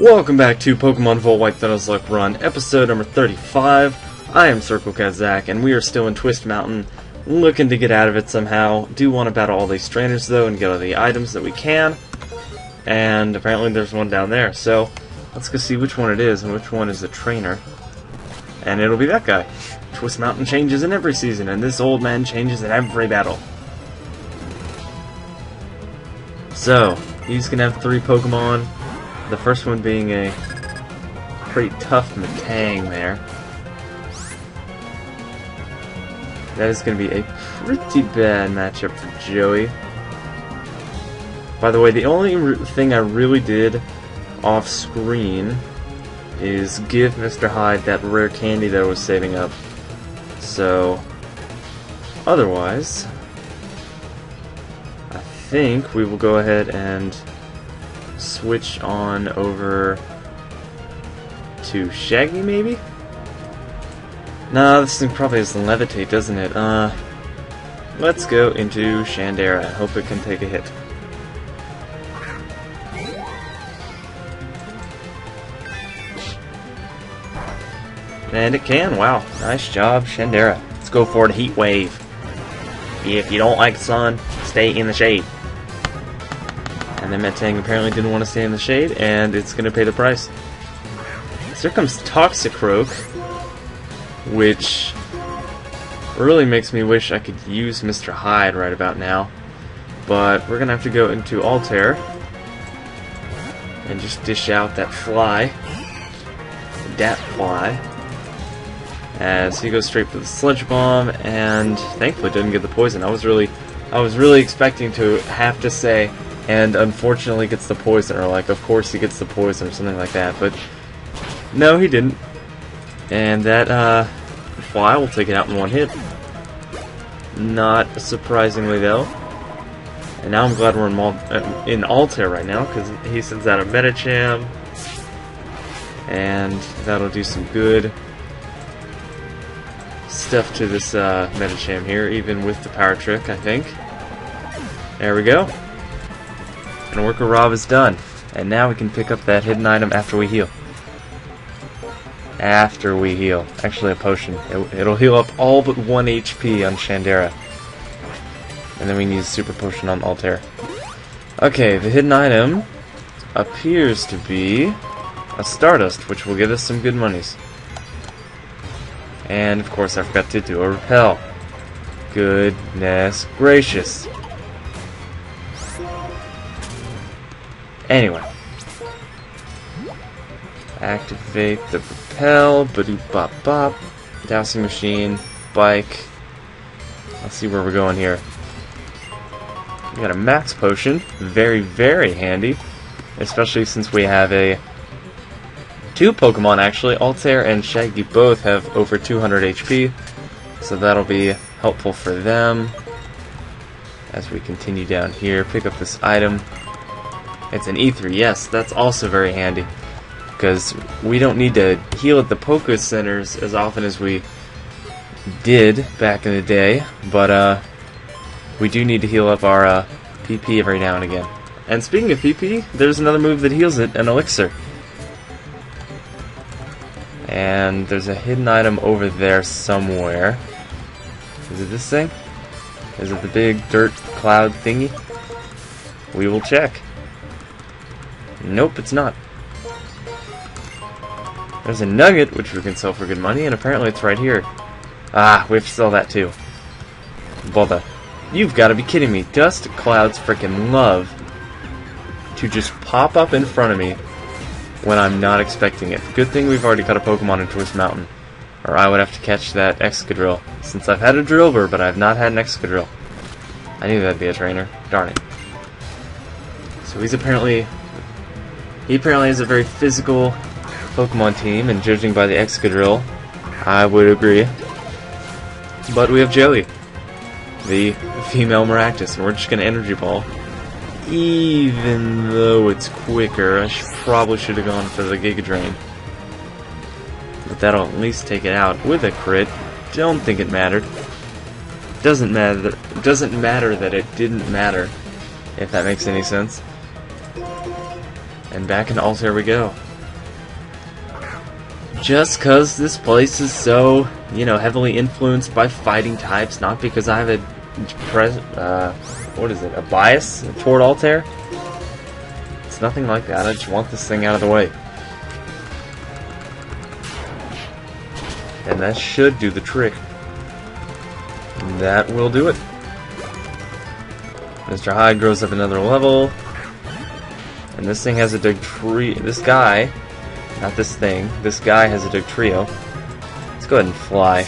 Welcome back to Pokemon Volt White Nuzlocke Run, episode number 35. I am circlecatzach, and we are still in Twist Mountain, looking to get out of it somehow. Do want to battle all these trainers, though, and get all the items that we can. And apparently there's one down there, so let's go see which one it is and which one is the trainer. And it'll be that guy. Twist Mountain changes in every season, and this old man changes in every battle. So, he's going to have 3 Pokemon. The first one being a pretty tough Matang there. That is going to be a pretty bad matchup for Joey. By the way, the only thing I really did off screen is give Mr. Hyde that rare candy that I was saving up. So, otherwise, I think we will go ahead and switch on over to Shaggy, maybe? No, this thing probably has Levitate, doesn't it? Let's go into Shandera and hope it can take a hit. And it can, wow. Nice job, Shandera. Let's go for the Heat Wave. If you don't like the sun, stay in the shade. And then Matang apparently didn't want to stay in the shade, and it's going to pay the price. So here comes Toxicroak, which really makes me wish I could use Mr. Hyde right about now. But we're going to have to go into Altair and just dish out that fly. Dat fly. As he goes straight for the Sludge Bomb, and thankfully didn't get the poison. I was really expecting to have to say, and unfortunately gets the poison, or like, of course he gets the poison, or something like that, but no, he didn't. And that fly will take it out in one hit. Not surprisingly, though. And now I'm glad we're in Altair right now, because he sends out a Medicham, and that'll do some good stuff to this Medicham here, even with the Power Trick, I think. There we go. And Worker Rob is done. And now we can pick up that hidden item after we heal. After we heal. Actually, a potion. It'll heal up all but 1 HP on Shandera. And then we can use Super Potion on Altair. Okay, the hidden item appears to be a Stardust, which will give us some good monies. And, of course, I forgot to do a Repel. Goodness gracious. Anyway, activate the Repel, badoop bop bop, Dowsing Machine, Bike. Let's see where we're going here. We got a Max Potion, very, very handy, especially since we have 2 Pokemon actually. Altair and Shaggy both have over 200 HP, so that'll be helpful for them. As we continue down here, pick up this item. It's an E3, yes, that's also very handy, because we don't need to heal at the Poké Centers as often as we did back in the day, but we do need to heal up our PP every now and again. And speaking of PP, there's another move that heals it, an Elixir. And there's a hidden item over there somewhere. Is it this thing? Is it the big dirt cloud thingy? We will check. Nope, it's not. There's a nugget, which we can sell for good money, and apparently it's right here. Ah, we have to sell that too. Bother. You've got to be kidding me. Dust clouds frickin' love to just pop up in front of me when I'm not expecting it. Good thing we've already got a Pokemon in Twist Mountain, or I would have to catch that Excadrill, since I've had a Drillbur, but I've not had an Excadrill. I knew that'd be a trainer. Darn it. So he apparently has a very physical Pokemon team, and judging by the Excadrill, I would agree. But we have Joey, the female Maractus, and we're just gonna Energy Ball. Even though it's quicker, I probably should have gone for the Giga Drain. But that'll at least take it out with a crit. Don't think it mattered. Doesn't matter that it didn't matter, if that makes any sense. And back in Altair we go. Just because this place is so, you know, heavily influenced by fighting types, not because I have a bias toward Altair. It's nothing like that. I just want this thing out of the way. And that should do the trick. That will do it. Mr. Hyde grows up another level. And this thing has a Dugtrio. This guy, not this thing, this guy has a Dugtrio. Let's go ahead and fly.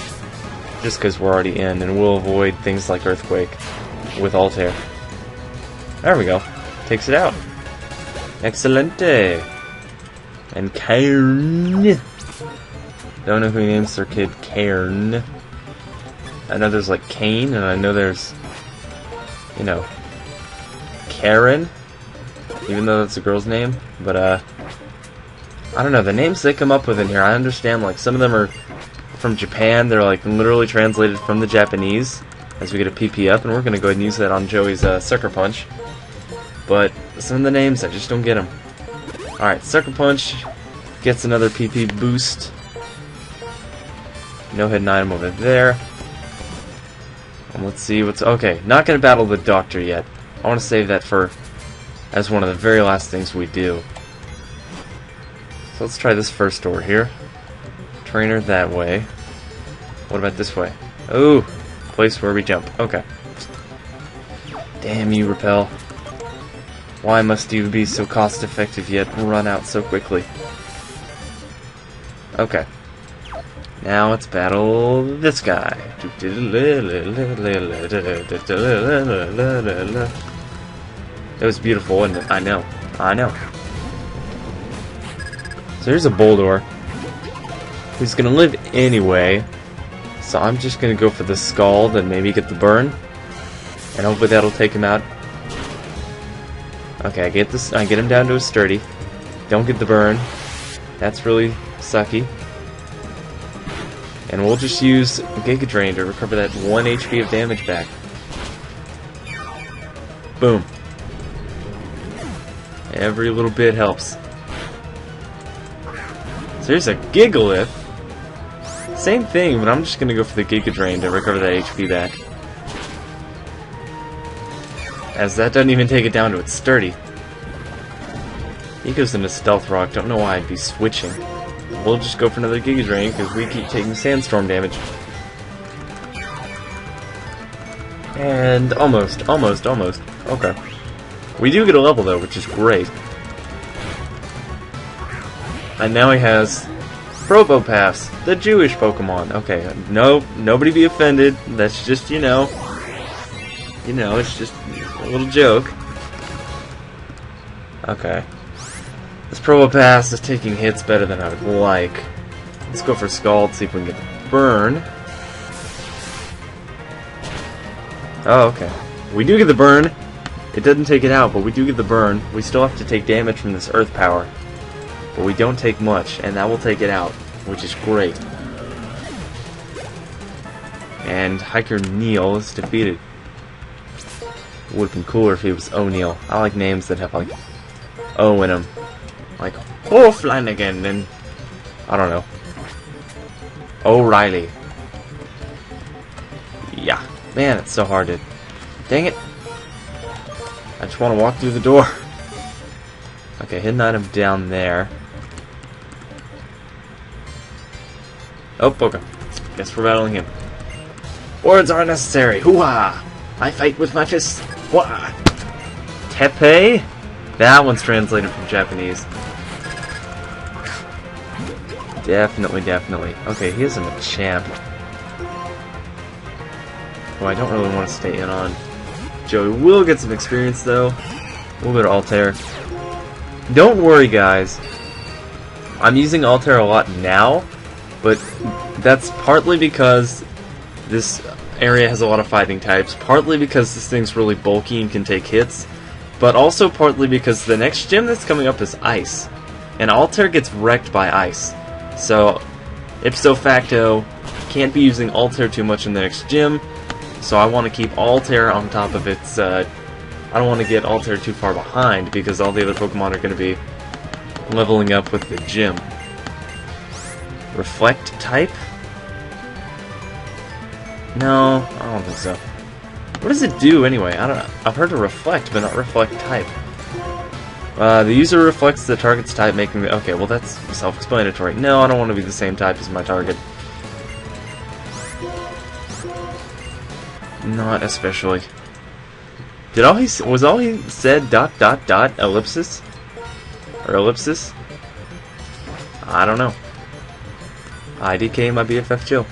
Just because we're already in, and we'll avoid things like Earthquake with Altair. There we go. Takes it out. Excelente. And Cairn. Don't know who names their kid Cairn. I know there's like Cain, and I know there's, you know, Karen, even though that's a girl's name. But I don't know, the names they come up with in here, I understand, like, some of them are from Japan. They're like literally translated from the Japanese, as we get a PP up, and we're gonna go ahead and use that on Joey's Sucker Punch. But some of the names, I just don't get them. Alright, Sucker Punch gets another PP boost. No hidden item over there. And let's see what's... Okay, not gonna battle the Doctor yet. I want to save that for as one of the very last things we do. So let's try this first door here. Trainer that way. What about this way? Oh, place where we jump. Okay. Damn you, Repel. Why must you be so cost effective yet run out so quickly? Okay. Now let's battle this guy. That was beautiful, wasn't it? I know. I know. So here's a Boldor who's gonna live anyway. So I'm just gonna go for the Scald and maybe get the burn. And hopefully that'll take him out. Okay, I get him down to a sturdy. Don't get the burn. That's really sucky. And we'll just use Giga Drain to recover that 1 HP of damage back. Boom. Every little bit helps. So here's a Gigalith. Same thing, but I'm just gonna go for the Giga Drain to recover that HP back. As that doesn't even take it down to its sturdy. He goes into Stealth Rock, don't know why I'd be switching. We'll just go for another Giga Drain because we keep taking Sandstorm damage. And almost. Okay. We do get a level though, which is great. And now he has Probopass, the Jewish Pokemon. Okay, no, nobody be offended. That's just, you know, it's just a little joke. Okay. This Probopass is taking hits better than I would like. Let's go for Scald, see if we can get the burn. Oh, okay. We do get the burn. It doesn't take it out, but we do get the burn. We still have to take damage from this Earth Power. But we don't take much, and that will take it out, which is great. And Hiker Neil is defeated. It would have been cooler if he was O'Neil. I like names that have, like, O in them. Like, O'Flanagan and... I don't know. O'Reilly. Yeah. Man, it's so hard to... Dang it. I just want to walk through the door. Okay, hidden item down there. Oh, okay. Guess we're battling him. Words aren't necessary. Hoo-ha! I fight with my fists. Wah! Tepe? That one's translated from Japanese. Definitely. Okay, he is a Machamp. Oh, I don't really want to stay in on. Joey will get some experience, though. A little bit of Altair. Don't worry, guys. I'm using Altair a lot now, but that's partly because this area has a lot of fighting types, partly because this thing's really bulky and can take hits, but also partly because the next gym that's coming up is Ice, and Altair gets wrecked by Ice. So, ipso facto, can't be using Altair too much in the next gym, so I want to keep Altair on top of its, I don't want to get Altair too far behind, because all the other Pokemon are going to be leveling up with the gym. Reflect type? No, I don't think so. What does it do anyway? I don't know. I've heard of reflect, but not reflect type. The user reflects the target's type, making the... Okay, well that's self-explanatory. No, I don't want to be the same type as my target. Not especially. Was all he said ... ellipsis? Or ellipsis? I don't know. IDK my BFF chill.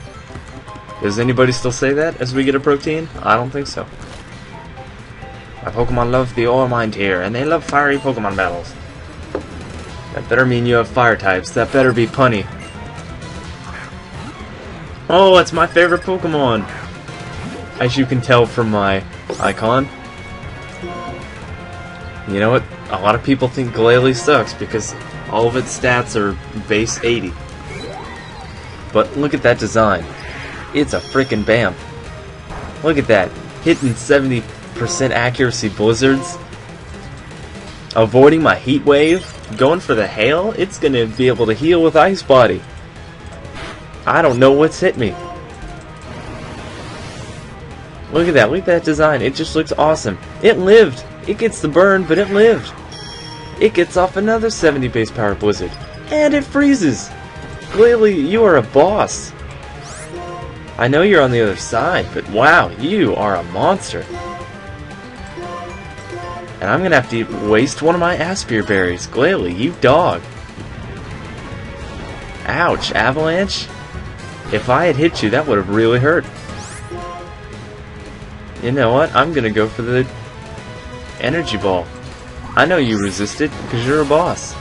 Does anybody still say that as we get a protein? I don't think so. My Pokemon love the ore mine tier, and they love fiery Pokemon battles. That better mean you have fire types. That better be punny. Oh, it's my favorite Pokemon! As you can tell from my icon. You know what? A lot of people think Glalie sucks because all of its stats are base 80. But look at that design. It's a frickin' BAMF. Look at that. Hitting 70% accuracy blizzards. Avoiding my heat wave. Going for the hail. It's gonna be able to heal with Ice Body. I don't know what's hit me. Look at that. Look at that design. It just looks awesome. It lived. It gets the burn, but it lived. It gets off another 70 base power blizzard. And it freezes. Glalie, you are a boss. I know you're on the other side, but wow, you are a monster. And I'm gonna have to waste one of my Aspire berries. Glalie, you dog. Ouch, Avalanche? If I had hit you, that would have really hurt. You know what? I'm gonna go for the Energy Ball. I know you resisted, because you're a boss.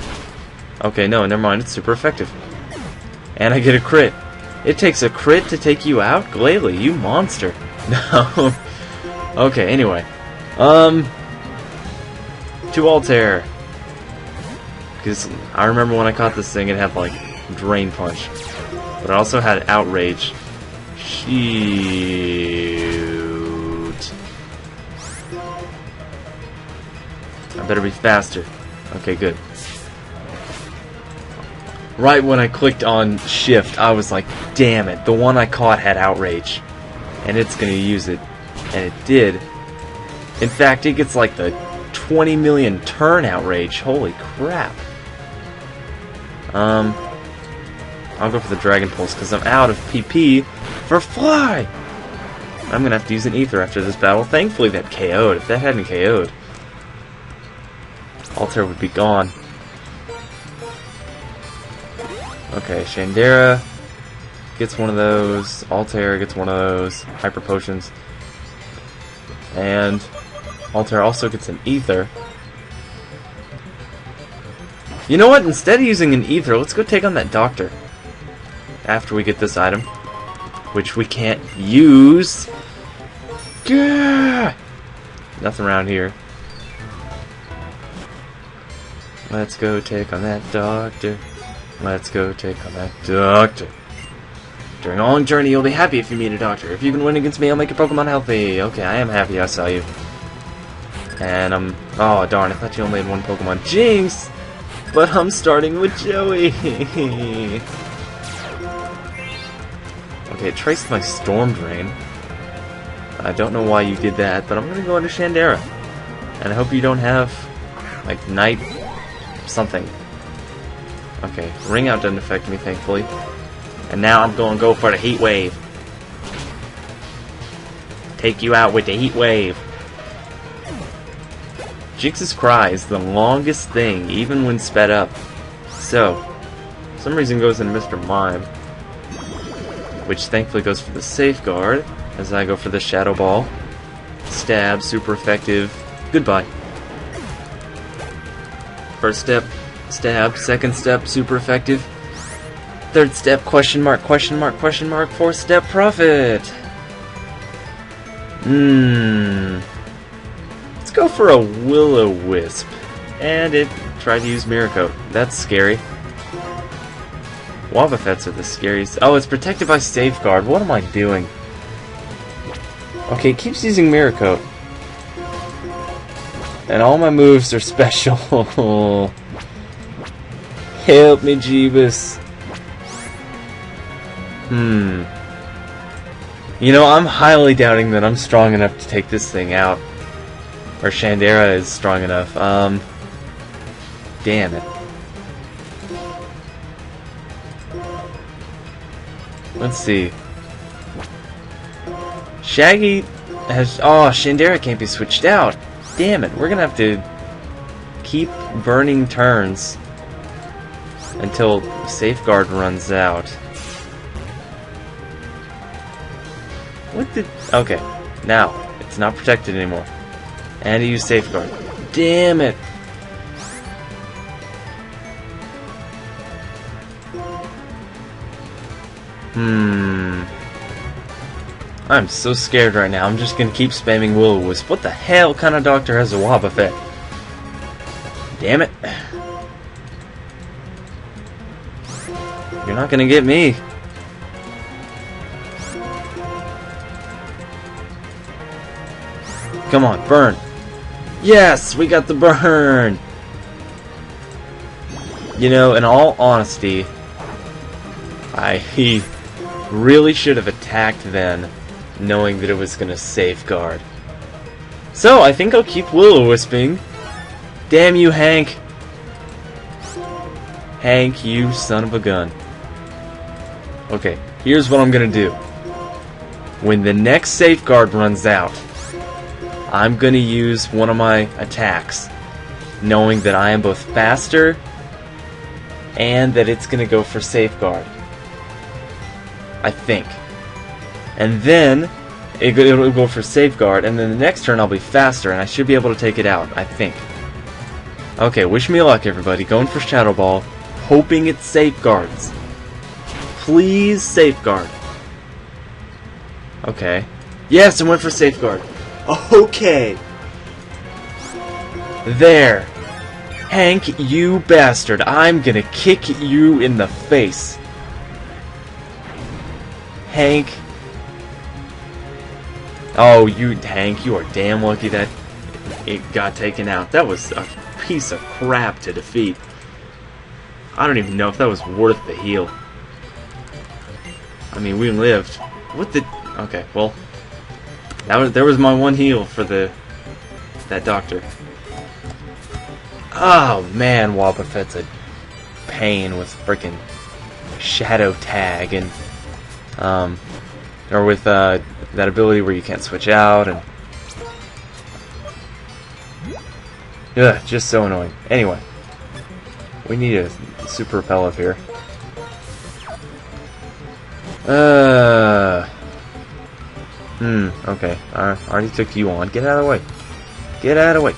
Okay, no, never mind, it's super effective. And I get a crit. It takes a crit to take you out? Glalie, you monster. No. Okay, anyway. To Altair. Because I remember when I caught this thing, it had, like, Drain Punch. But it also had Outrage. Shoot. I better be faster. Okay, good. Right when I clicked on shift, I was like, damn it, the one I caught had Outrage. And it's gonna use it. And it did. In fact, it gets like the 20 million turn Outrage. Holy crap. I'll go for the Dragon Pulse because I'm out of PP for Fly! I'm gonna have to use an Ether after this battle. Thankfully that KO'd. If that hadn't KO'd, Altair would be gone. Okay, Shandera gets one of those. Altair gets one of those. Hyper Potions. And Altair also gets an Ether. You know what? Instead of using an Ether, let's go take on that Doctor. After we get this item. Which we can't use. Gah! Nothing around here. Let's go take on that Doctor. Let's go take on that Doctor. During a long journey, you'll be happy if you meet a Doctor. If you can win against me, I'll make your Pokemon healthy. Okay, I am happy I saw you. And oh darn, I thought you only had one Pokemon. Jinx! But I'm starting with Joey! Okay, it traced my Storm Drain. I don't know why you did that, but I'm gonna go into Shandera. And I hope you don't have, like, Night something. Okay, Ring Out doesn't affect me, thankfully. And now I'm going to go for the Heat Wave. Take you out with the Heat Wave. Jinx's Cry is the longest thing, even when sped up. So, for some reason goes into Mr. Mime. Which thankfully goes for the Safeguard, as I go for the Shadow Ball. Stab, super effective. Goodbye. First step, stab. Second step, super effective. Third step, question mark, question mark, question mark. Fourth step, profit. Let's go for a Will-O-Wisp. And it tried to use Mirror Coat. That's scary. Wobbuffets are the scariest. Oh, it's protected by Safeguard. What am I doing? Okay, it keeps using Mirror Coat. And all my moves are special. Help me, Jeebus. You know, I'm highly doubting that I'm strong enough to take this thing out. Or Shandera is strong enough. Damn it. Let's see. Shaggy has... Oh, Shandera can't be switched out. Damn it, we're gonna have to keep burning turns until Safeguard runs out. What did... Okay, now, it's not protected anymore. And use Safeguard. Damn it! I'm so scared right now. I'm just gonna keep spamming Will-O-Wisp. What the hell kind of doctor has a Wobbuffet? Damn it. You're not gonna get me. Come on, burn. Yes, we got the burn. You know, in all honesty, he really should have attacked then, knowing that it was going to Safeguard. So, I think I'll keep Will-O-Wisping. Damn you, Hank. Hank, you son of a gun. Okay, here's what I'm going to do. When the next Safeguard runs out, I'm going to use one of my attacks, knowing that I am both faster and that it's going to go for Safeguard. I think. And then it'll go for Safeguard, and then the next turn I'll be faster, and I should be able to take it out, I think. Okay, wish me luck, everybody. Going for Shadow Ball, hoping it Safeguards. Please Safeguard. Okay. Yes, I went for Safeguard. Okay. There. Hank, you bastard. I'm gonna kick you in the face. Hank. Oh, Hank, you are damn lucky that it got taken out. That was a piece of crap to defeat. I don't even know if that was worth the heal. I mean, we lived. What the... Okay, well... There was my one heal for that doctor. Oh, man, Wobbuffet's a pain with frickin' Shadow Tag and... or with that ability where you can't switch out, and ugh, just so annoying. Anyway, we need a super repel up here. Okay. I already took you on. Get out of the way. Get out of the way.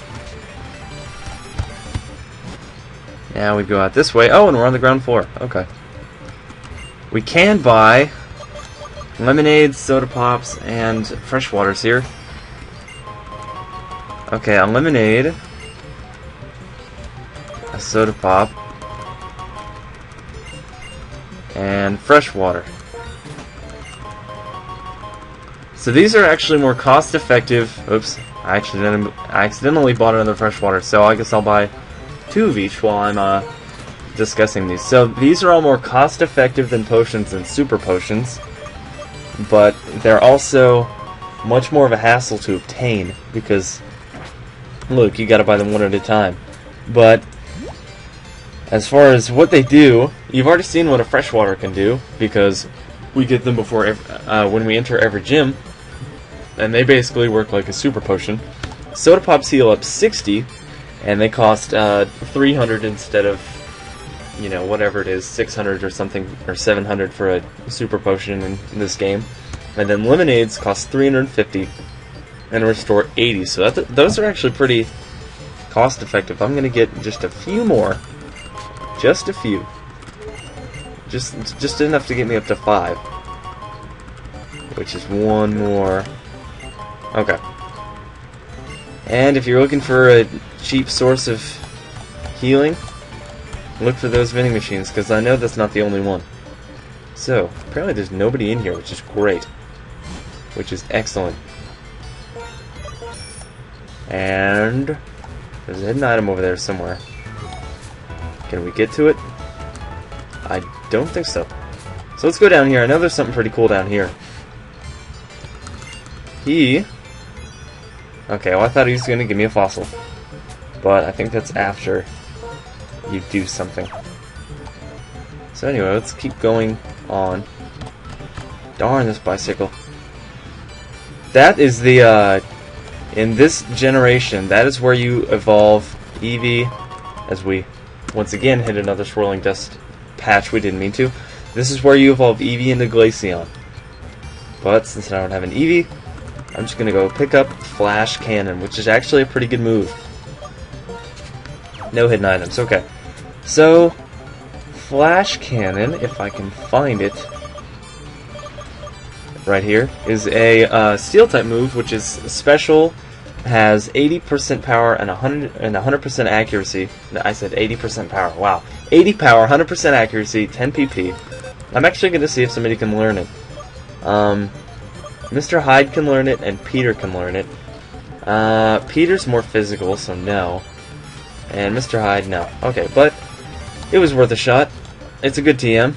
Now we go out this way. Oh, and we're on the ground floor. Okay. We can buy lemonades, soda pops, and fresh waters here. Okay, a lemonade, a soda pop, and fresh water. So these are actually more cost effective. Oops, I accidentally bought another fresh water, so I guess I'll buy 2 of each while I'm discussing these. So these are all more cost effective than potions and super potions, but they're also much more of a hassle to obtain because, look, you gotta buy them one at a time. But as far as what they do, you've already seen what a freshwater can do because we get them before when we enter every gym, and they basically work like a super potion. Soda pops heal up 60, and they cost 300 instead of, you know, whatever it is, 600 or something, or 700 for a super potion in this game. And then lemonades cost 350 and restore 80. So those are actually pretty cost effective. I'm gonna get just a few more, just a few, just enough to get me up to 5, which is one more. Okay. And if you're looking for a cheap source of healing, look for those vending machines, because I know that's not the only one. So, apparently there's nobody in here, which is great. Which is excellent. And there's a hidden item over there somewhere. Can we get to it? I don't think so. So let's go down here. I know there's something pretty cool down here. Okay, well I thought he was going to give me a fossil. But I think that's after you do something. So anyway, let's keep going on. Darn this bicycle. That is the, in this generation, that is where you evolve Eevee, as we once again hit another swirling dust patch we didn't mean to. This is where you evolve Eevee into Glaceon. But since I don't have an Eevee, I'm just going to go pick up Flash Cannon, which is actually a pretty good move. No hidden items, okay. So, Flash Cannon, if I can find it, right here, is a Steel-type move, which is special, has 80% power and 100% accuracy. No, I said 80% power, wow. 80 power, 100% accuracy, 10 PP. I'm actually going to see if somebody can learn it. Mr. Hyde can learn it, and Peter can learn it. Peter's more physical, so no. And Mr. Hyde, no. Okay, but it was worth a shot. It's a good TM,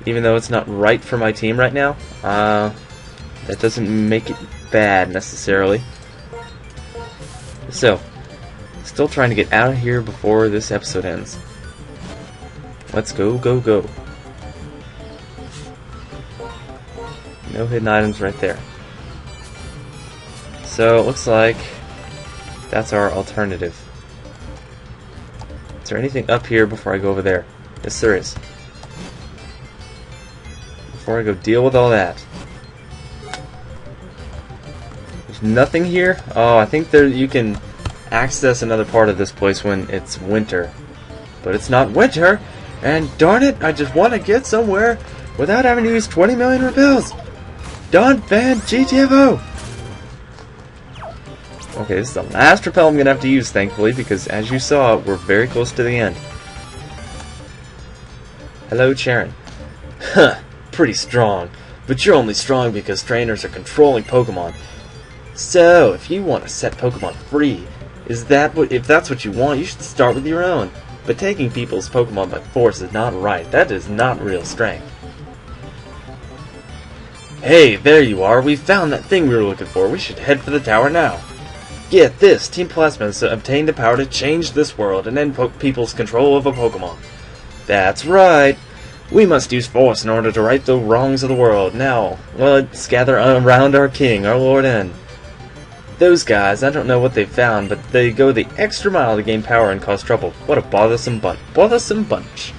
even though it's not right for my team right now. That doesn't make it bad, necessarily. So, still trying to get out of here before this episode ends. Let's go, go, go. No hidden items right there. So, it looks like that's our alternative. Is there anything up here before I go over there? Yes, there is. Before I go deal with all that. There's nothing here? Oh, I think there you can access another part of this place when it's winter. But it's not winter, and darn it, I just want to get somewhere without having to use 20 million repels. Done, fan, GTFO! Okay, this is the last repel I'm going to have to use, thankfully, because as you saw, we're very close to the end. Hello, Charon. Huh, pretty strong. But you're only strong because trainers are controlling Pokemon. So, if you want to set Pokemon free, if that's what you want, you should start with your own. But taking people's Pokemon by force is not right. That is not real strength. Hey, there you are. We found that thing we were looking for. We should head for the tower now. Get this, Team Plasma has obtained the power to change this world and end people's control of a Pokemon. That's right. We must use force in order to right the wrongs of the world. Now, let's gather around our king, our Lord N. Those guys, I don't know what they've found, but they go the extra mile to gain power and cause trouble. What a bothersome bunch.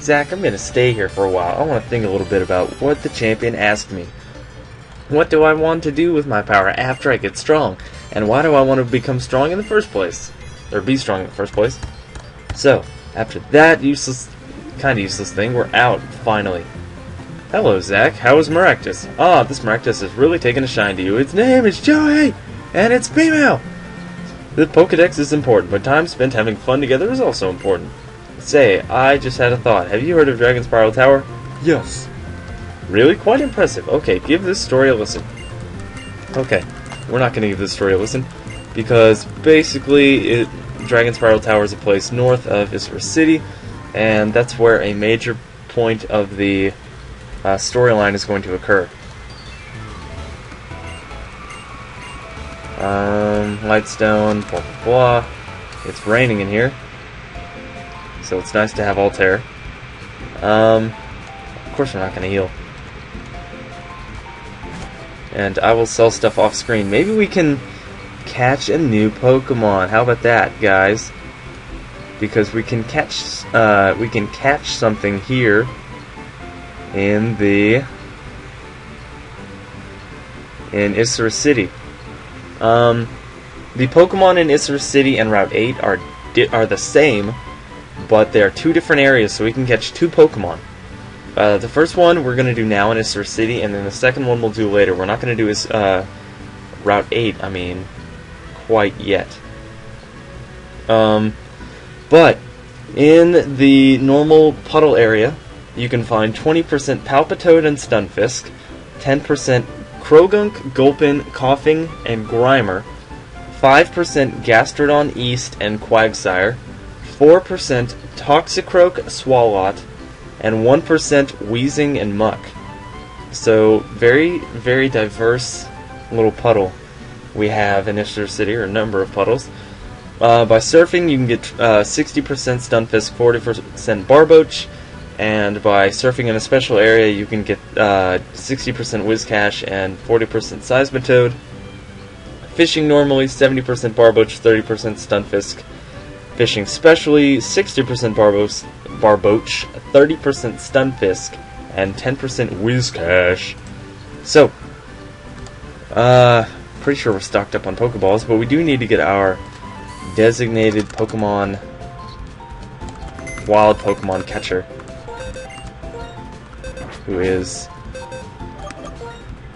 Zach, I'm going to stay here for a while. I want to think a little bit about what the champion asked me. What do I want to do with my power after I get strong? And why do I want to become strong in the first place? Or be strong in the first place? So, after that kind of useless thing, we're out, finally. Hello, Zach. How is Maractus? Ah, this Maractus has really taken a shine to you. Its name is Joey, and it's female! The Pokedex is important, but time spent having fun together is also important. Say, I just had a thought. Have you heard of Dragon Spiral Tower? Yes. Really? Quite impressive. Okay, give this story a listen. Okay, we're not going to give this story a listen, because basically Dragon Spiral Tower is a place north of Icirrus City, and that's where a major point of the storyline is going to occur. Lightstone, blah blah blah. It's raining in here, so it's nice to have Altair. Of course we're not going to heal. And I will sell stuff off screen. Maybe we can catch a new Pokemon. How about that, guys? Because we can catch something here in Icirrus City. The Pokemon in Icirrus City and Route 8 are the same, but they are two different areas, so we can catch two Pokemon. The first one we're going to do now in Icirrus City, and then the second one we'll do later. We're not going to do Route 8, quite yet. But in the normal puddle area, you can find 20% Palpitoad and Stunfisk, 10% Krogunk, Gulpin, Coughing, and Grimer, 5% Gastrodon East and Quagsire, 4% Toxicroak, Swalot, and 1% wheezing and muck. So very, very diverse little puddle we have in Icirrus City, or a number of puddles. By surfing, you can get 60% Stunfisk, 40% Barboach, and by surfing in a special area, you can get 60% Whiscash and 40% Seismitoad. Fishing normally, 70% Barboach, 30% Stunfisk. Fishing specially, 60% Barboach, 30% Stunfisk, and 10% Whiscash. So, pretty sure we're stocked up on Pokeballs, but we do need to get our designated Pokemon, wild Pokemon catcher, who is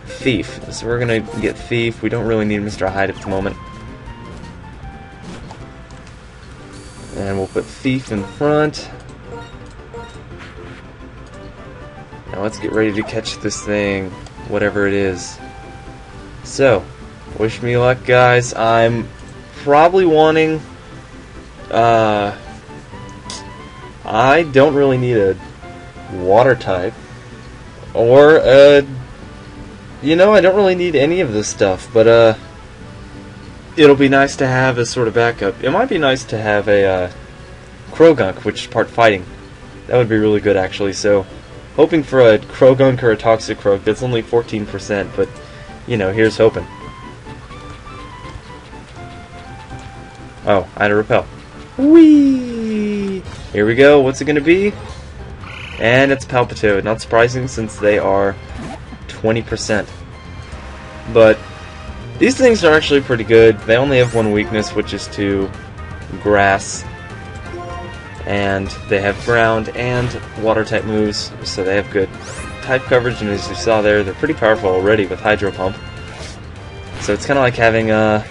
Thief. So we're gonna get Thief. We don't really need Mr. Hyde at the moment. And we'll put Thief in front. Now let's get ready to catch this thing, whatever it is. So, wish me luck, guys. I'm probably wanting... I don't really need a water type. Or, you know, I don't really need any of this stuff, but, it'll be nice to have as sort of backup. It might be nice to have a, Krogunk, which is part fighting. That would be really good, actually. So, hoping for a Krogunk or a Toxicroak. That's only 14%, but, you know, here's hoping. Oh, I had a repel. Whee! Here we go. What's it going to be? And it's Palpitoad. Not surprising, since they are 20%. But these things are actually pretty good. They only have one weakness, which is to grass. And they have ground and water type moves, so they have good type coverage. And as you saw there, they're pretty powerful already with Hydro Pump. So it's kind of like having a,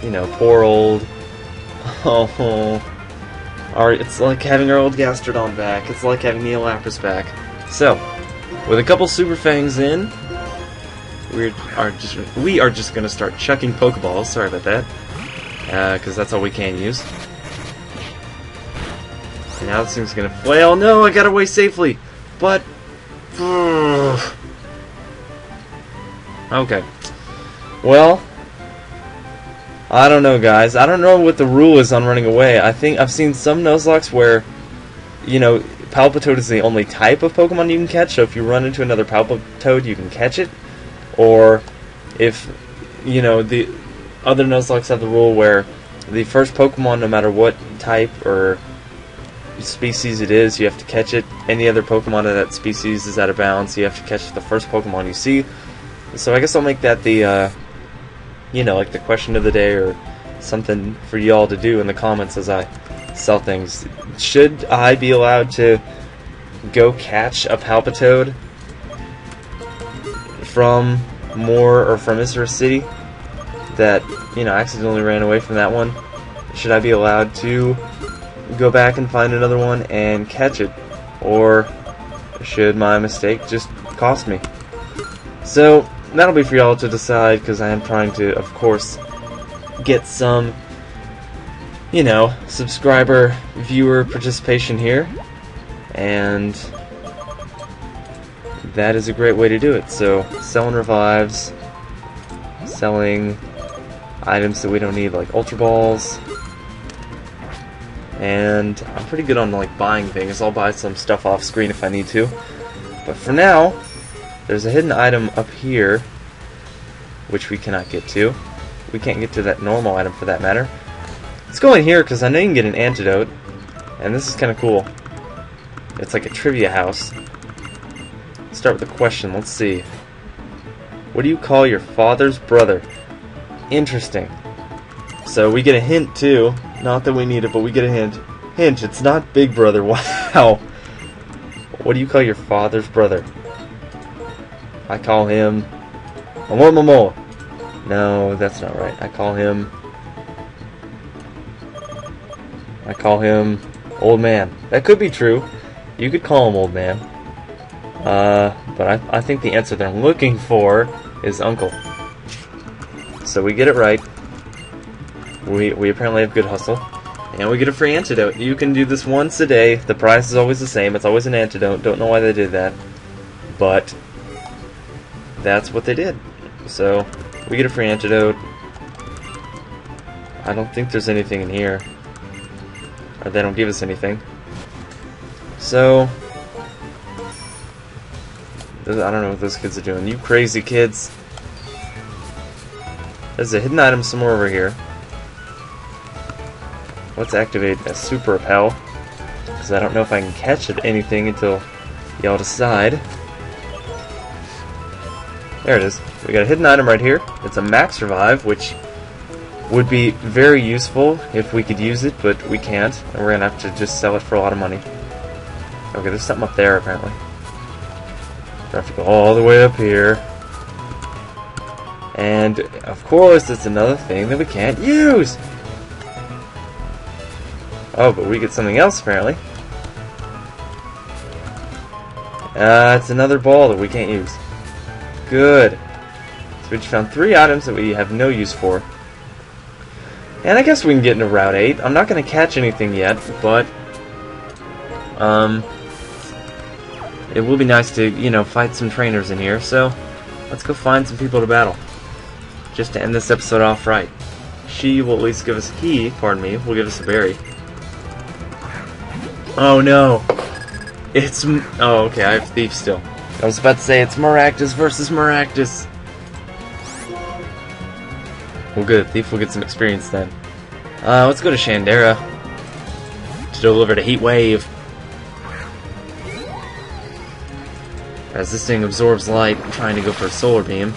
you know, poor old, it's like having our old Gastrodon back. It's like having the Lapras back. So, with a couple Super Fangs in, we are just going to start chucking Pokeballs. Sorry about that, because that's all we can use. And now this thing's going to flail. No, I got away safely, but okay. Well, I don't know, guys. I don't know what the rule is on running away. I think I've seen some Nuzlockes where, you know, Palpitoad is the only type of Pokemon you can catch, so if you run into another Palpitoad, you can catch it. Or if, you know, the other Nuzlockes have the rule where the first Pokemon, no matter what type or species it is, you have to catch it. Any other Pokemon of that species is out of bounds, so you have to catch the first Pokemon you see. So I guess I'll make that the, you know, like the question of the day, or something for y'all to do in the comments as I sell things. Should I be allowed to go catch a Palpitoad from from Icirrus City that, you know, accidentally ran away from that one? Should I be allowed to go back and find another one and catch it? Or should my mistake just cost me? So that'll be for y'all to decide, because I am trying to, of course, get some, you know, subscriber, viewer participation here, and that is a great way to do it. So, selling revives, selling items that we don't need, like Ultra Balls, and I'm pretty good on, like, buying things. I'll buy some stuff off screen if I need to, but for now, there's a hidden item up here, which we cannot get to. We can't get to that normal item, for that matter. Let's go in here, because I know you can get an antidote, and this is kind of cool. It's like a trivia house. Let's start with a question. Let's see. What do you call your father's brother? Interesting. So we get a hint, too. Not that we need it, but we get a hint. Hint, it's not Big Brother. Wow. What do you call your father's brother? I call him Momo. No, that's not right. I call him Old Man. That could be true. You could call him Old Man. But I think the answer that I'm looking for is Uncle. So we get it right. We apparently have good hustle. And we get a free antidote. You can do this once a day. The price is always the same. It's always an antidote. Don't know why they did that. But that's what they did. So, we get a free antidote. I don't think there's anything in here. Or they don't give us anything. So, I don't know what those kids are doing. You crazy kids. There's a hidden item somewhere over here. Let's activate a super repel, because I don't know if I can catch anything until y'all decide. There it is. We got a hidden item right here. It's a max revive, which would be very useful if we could use it, but we can't, and we're gonna have to just sell it for a lot of money. Okay, there's something up there apparently. We have to go all the way up here. And of course, it's another thing that we can't use. Oh, but we get something else apparently. It's another ball that we can't use. Good. So we just found 3 items that we have no use for. And I guess we can get into Route 8. I'm not going to catch anything yet, but it will be nice to, you know, fight some trainers in here. So let's go find some people to battle, just to end this episode off right. She will at least give us will give us a berry. Oh no! Oh okay, I have Thief still. I was about to say, it's Maractus versus Maractus! Well good, Thief will get some experience then. Let's go to Shandera to deliver the Heat Wave. As this thing absorbs light, I'm trying to go for a Solar Beam.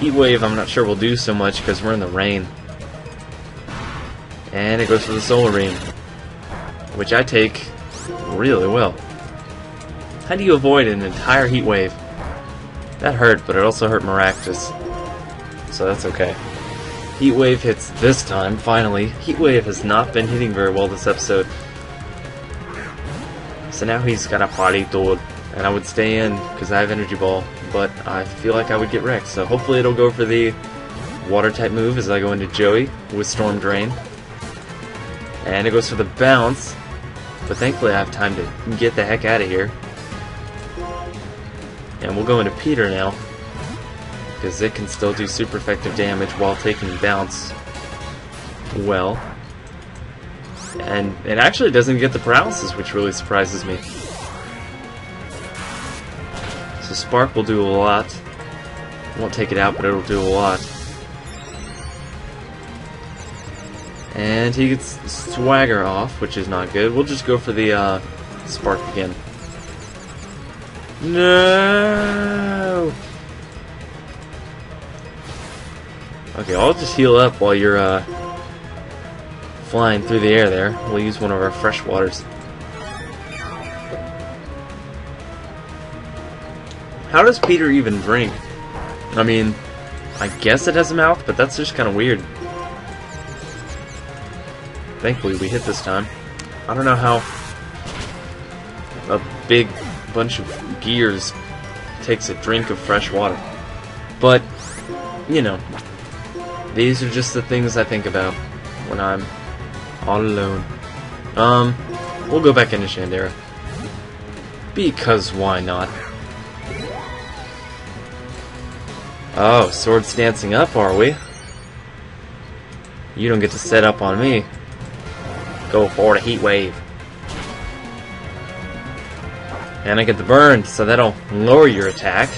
Heat Wave I'm not sure will do so much because we're in the rain. And it goes for the Solar Beam, which I take really well. How do you avoid an entire Heat Wave? That hurt, but it also hurt Maractus. So that's okay. Heat Wave hits this time, finally. Heat Wave has not been hitting very well this episode. So now he's got a Palito, and I would stay in because I have Energy Ball, but I feel like I would get wrecked. So hopefully it'll go for the Water type move as I go into Joey with Storm Drain. And it goes for the bounce, but thankfully I have time to get the heck out of here. And we'll go into Peter now, because it can still do super effective damage while taking bounce well. And it actually doesn't get the paralysis, which really surprises me. So Spark will do a lot. Won't take it out, but it'll do a lot. And he gets Swagger off, which is not good. We'll just go for the Spark again. No! Okay, I'll just heal up while you're flying through the air there. We'll use one of our fresh waters. How does Peter even drink? I mean, I guess it has a mouth, but that's just kind of weird. Thankfully we hit this time. I don't know how a big bunch of gears takes a drink of fresh water. But, you know, these are just the things I think about when I'm all alone. We'll go back into Shandera. Because why not? Oh, Sword's dancing up, are we? You don't get to set up on me. Go for the Heat Wave. And I get the burn, so that'll lower your attack.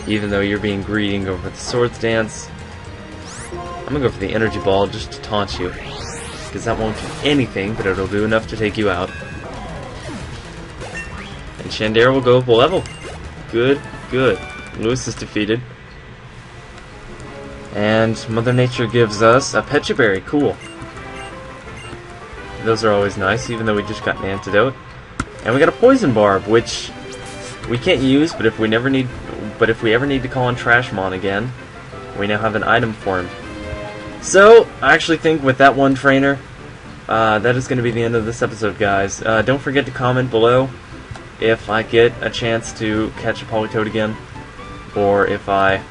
Even though you're being greedy and go for the Swords Dance. I'm gonna go for the Energy Ball just to taunt you. Because that won't do anything, but it'll do enough to take you out. And Shandera will go up a level. Good, good. Lewis is defeated. And Mother Nature gives us a Pecha Berry. Cool. Those are always nice, even though we just got an antidote. And we got a Poison Barb, which we can't use, but if we ever need to call on Trashmon again, we now have an item for him. So, I actually think with that one trainer, that is going to be the end of this episode, guys. Don't forget to comment below if I get a chance to catch a Politoed again, or if I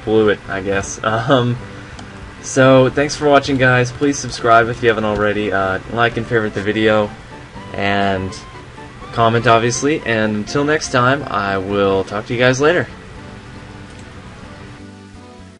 blew it, I guess. So, thanks for watching, guys. Please subscribe if you haven't already. Like and favorite the video. And comment, obviously. And until next time, I will talk to you guys later.